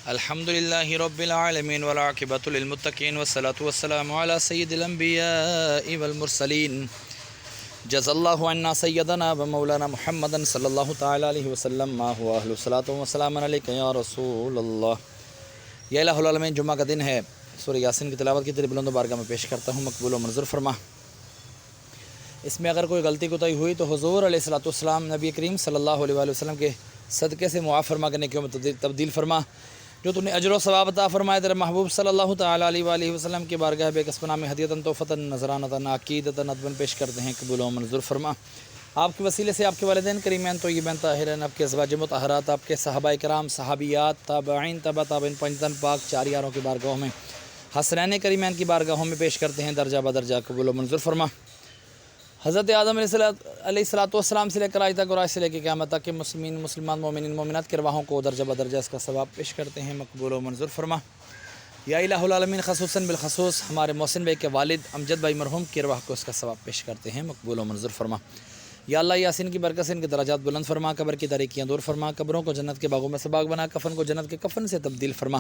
الحمد لله رب العالمين والعاقبة للمتقين والصلاة والسلام على سيد الأنبياء والمرسلين جزا الله عنا سيدنا ومولانا محمد صلی اللہ تعالی علیہ وسلم ما هو اہل الصلاة والسلام علیک یا رسول اللہ۔ یا الہ العالمین، جمعہ کا دن ہے، سورہ یاسین کی تلاوت کی تیری بلند و بارگاہ میں پیش کرتا ہوں، مقبول و منظور فرما۔ اس میں اگر کوئی غلطی کوتاہی ہوئی تو حضور علیہ الصلوۃ والسلام نبی کریم صلی اللہ علیہ وآلہ وسلم کے صدقے سے معاف فرما کرنے کے میں تبدیل فرما، جو تو نے اجر و ثواب عطا فرمائے تیرے محبوب صلی اللہ تعالی علیہ وآلہ وسلم کی بارگاہ بے کسب نام ہدیۃً تحفۃً نذرانۃً عقیدۃً ندباً پیش کرتے ہیں، قبول و منظور فرما۔ آپ کے وسیلے سے آپ کے والدین کریمین طیبین طاہرین، آپ کے ازواج مطہرات، آپ کے صحابہ کرام، صحابیات، تابعین، تبع تابعین، پنجتن پاک چار یاروں کی بارگاہوں میں، حسنین کریمین کی بارگاہوں میں پیش کرتے ہیں، درجہ بدرجہ قبول و منظور فرما۔ حضرت آدم علیہ الصلوۃ والسلام سے لے کر آج تک اور آج سے لے کے قیامت تک کے مسلمین، مسلمان، مومنین، مومنات کے ارواحوں کو درجہ بدرجہ اس کا ثواب پیش کرتے ہیں، مقبول و منظور فرما۔ یا الہ العالمین، خصوصاً بالخصوص ہمارے محسن بھائی کے والد امجد بھائی مرحوم کی ارواح کو اس کا ثواب پیش کرتے ہیں، مقبول و منظور فرما۔ یا اللہ، یاسین کی برکت سے ان کے درجات بلند فرما، قبر کی تاریکیاں دور فرما، قبروں کو جنت کے باغوں میں سے باغ بنا، کفن کو جنت کے کفن سے تبدیل فرما۔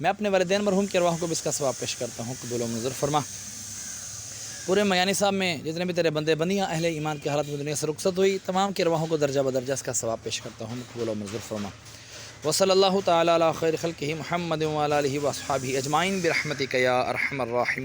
میں اپنے والدین مرحوم کی ارواح کو بھی اس کا ثواب پیش کرتا ہوں، قبول و منظور فرما۔ پورے میانی صاحب میں جتنے بھی تیرے بندے بندیاں اہل ایمان کی حالت میں دنیا سے رخصت ہوئی، تمام کی ارواحوں کو درجہ بدرجہ اس کا ثواب پیش کرتا ہوں، مقبول و منظور فرما۔ وصلی اللہ تعالی علی خیر خلقہ محمد وعلی آلہ واصحابہ اجمعین برحمتک یا ارحم الراحمین۔